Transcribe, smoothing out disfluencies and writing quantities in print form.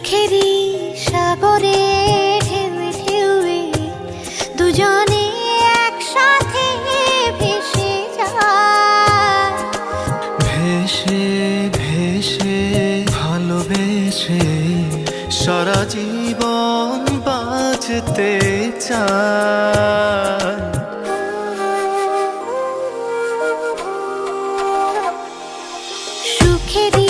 সুখেরই সাগরে ঢেউে ঢেউে দুজনে একসাথে ভেসে যায়। ভেসে ভেসে ভালোবেসে সারা জীবন বাঁচতে চায়। সুখেরই